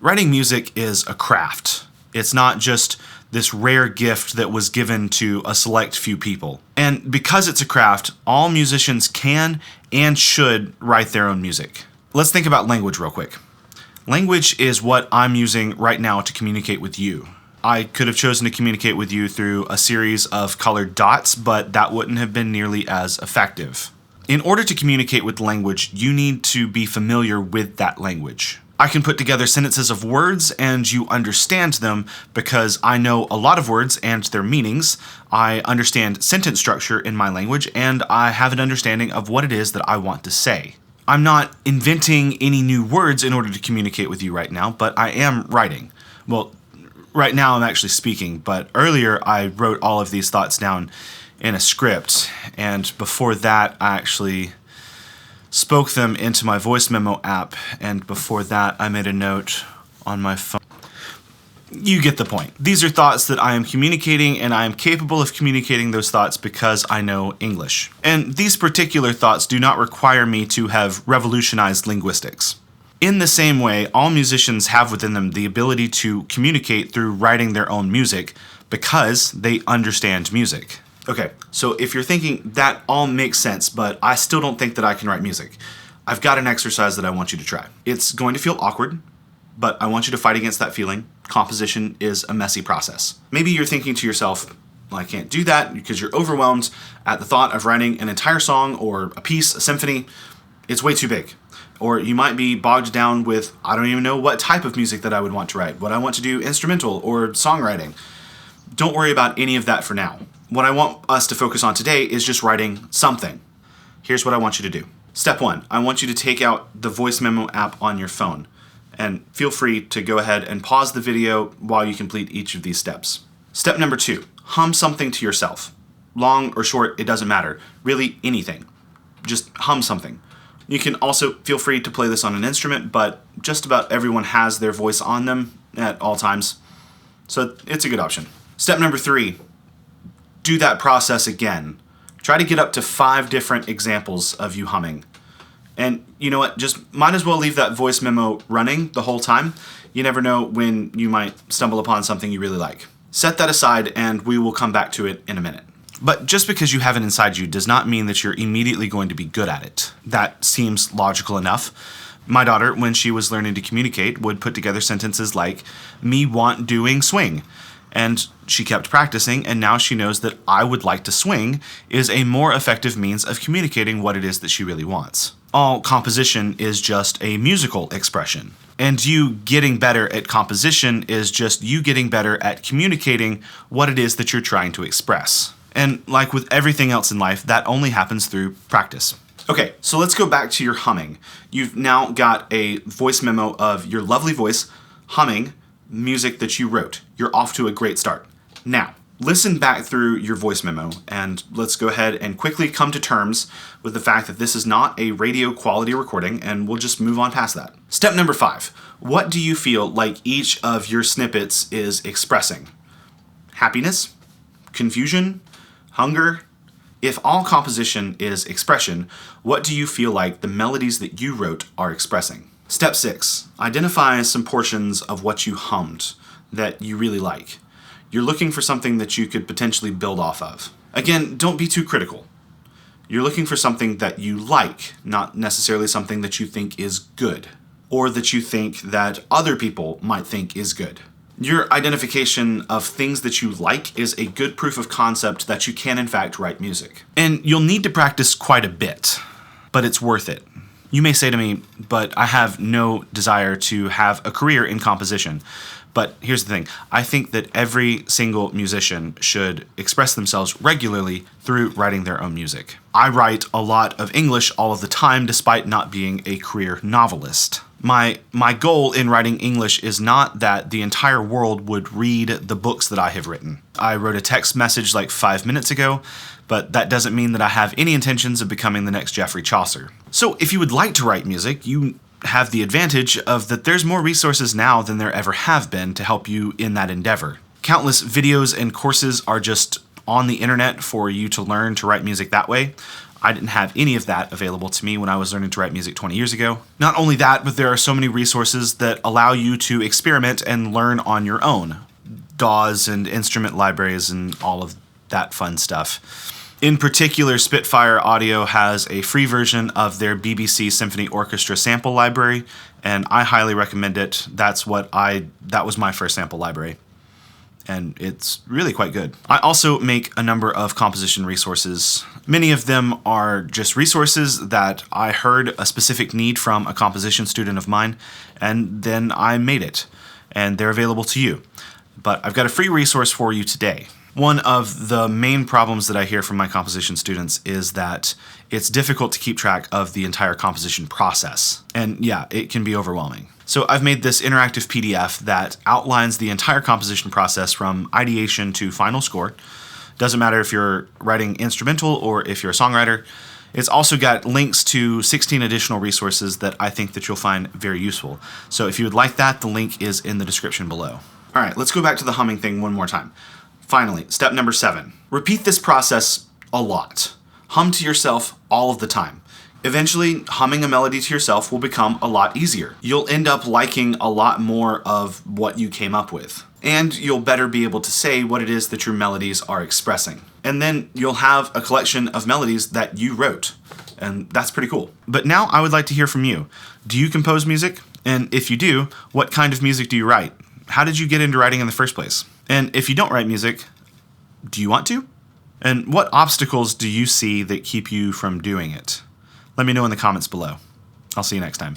Writing music is a craft. It's not just this rare gift that was given to a select few people. And because it's a craft, all musicians can and should write their own music. Let's think about language real quick. Language is what I'm using right now to communicate with you. I could have chosen to communicate with you through a series of colored dots, but that wouldn't have been nearly as effective. In order to communicate with language, you need to be familiar with that language. I can put together sentences of words and you understand them because I know a lot of words and their meanings. I understand sentence structure in my language and I have an understanding of what it is that I want to say. I'm not inventing any new words in order to communicate with you right now, but I am writing. Well, right now I'm actually speaking, but earlier I wrote all of these thoughts down in a script, and before that I actually spoke them into my voice memo app, and before that I made a note on my phone. You get the point. These are thoughts that I am communicating, and I am capable of communicating those thoughts because I know English. And these particular thoughts do not require me to have revolutionized linguistics. In the same way, all musicians have within them the ability to communicate through writing their own music because they understand music. Okay, so if you're thinking that all makes sense, but I still don't think that I can write music, I've got an exercise that I want you to try. It's going to feel awkward, but I want you to fight against that feeling. Composition is a messy process. Maybe you're thinking to yourself, well, I can't do that because you're overwhelmed at the thought of writing an entire song or a piece, a symphony. It's way too big. Or you might be bogged down with, I don't even know what type of music that I would want to write. Would I want to do instrumental or songwriting? Don't worry about any of that for now. What I want us to focus on today is just writing something. Here's what I want you to do. Step 1, I want you to take out the voice memo app on your phone. And feel free to go ahead and pause the video while you complete each of these steps. Step number 2, hum something to yourself. Long or short, it doesn't matter. Really, anything. Just hum something. You can also feel free to play this on an instrument, but just about everyone has their voice on them at all times. So it's a good option. Step number 3, do that process again. Try to get up to 5 different examples of you humming. And you know what, just might as well leave that voice memo running the whole time. You never know when you might stumble upon something you really like. Set that aside and we will come back to it in a minute. But just because you have it inside you does not mean that you're immediately going to be good at it. That seems logical enough. My daughter, when she was learning to communicate, would put together sentences like, me want doing swing. And she kept practicing, and now she knows that I would like to swing is a more effective means of communicating what it is that she really wants. All composition is just a musical expression. And you getting better at composition is just you getting better at communicating what it is that you're trying to express. And like with everything else in life, that only happens through practice. Okay, so let's go back to your humming. You've now got a voice memo of your lovely voice humming music that you wrote. You're off to a great start. Now, listen back through your voice memo and let's go ahead and quickly come to terms with the fact that this is not a radio quality recording, and we'll just move on past that. Step number 5, what do you feel like each of your snippets is expressing? Happiness? Confusion? Hunger? If all composition is expression, what do you feel like the melodies that you wrote are expressing? Step 6, identify some portions of what you hummed that you really like. You're looking for something that you could potentially build off of. Again, don't be too critical. You're looking for something that you like, not necessarily something that you think is good, or that you think that other people might think is good. Your identification of things that you like is a good proof of concept that you can in fact write music. And you'll need to practice quite a bit, but it's worth it. You may say to me, but I have no desire to have a career in composition. But here's the thing, I think that every single musician should express themselves regularly through writing their own music. I write a lot of English all of the time despite not being a career novelist. My goal in writing English is not that the entire world would read the books that I have written. I wrote a text message like 5 minutes ago, but that doesn't mean that I have any intentions of becoming the next Geoffrey Chaucer. So if you would like to write music, you have the advantage of that there's more resources now than there ever have been to help you in that endeavor. Countless videos and courses are just on the internet for you to learn to write music that way. I didn't have any of that available to me when I was learning to write music 20 years ago. Not only that, but there are so many resources that allow you to experiment and learn on your own. DAWs and instrument libraries and all of that fun stuff. In particular, Spitfire Audio has a free version of their BBC Symphony Orchestra sample library, and I highly recommend it. That was my first sample library, and it's really quite good. I also make a number of composition resources. Many of them are just resources that I heard a specific need from a composition student of mine, and then I made it, and they're available to you. But I've got a free resource for you today. One of the main problems that I hear from my composition students is that it's difficult to keep track of the entire composition process. And yeah, it can be overwhelming. So I've made this interactive PDF that outlines the entire composition process from ideation to final score. Doesn't matter if you're writing instrumental or if you're a songwriter. It's also got links to 16 additional resources that I think that you'll find very useful. So if you would like that, the link is in the description below. All right, let's go back to the humming thing one more time. Finally, step number 7. Repeat this process a lot. Hum to yourself all of the time. Eventually, humming a melody to yourself will become a lot easier. You'll end up liking a lot more of what you came up with. And you'll better be able to say what it is that your melodies are expressing. And then you'll have a collection of melodies that you wrote. And that's pretty cool. But now I would like to hear from you. Do you compose music? And if you do, what kind of music do you write? How did you get into writing in the first place? And if you don't write music, do you want to? And what obstacles do you see that keep you from doing it? Let me know in the comments below. I'll see you next time.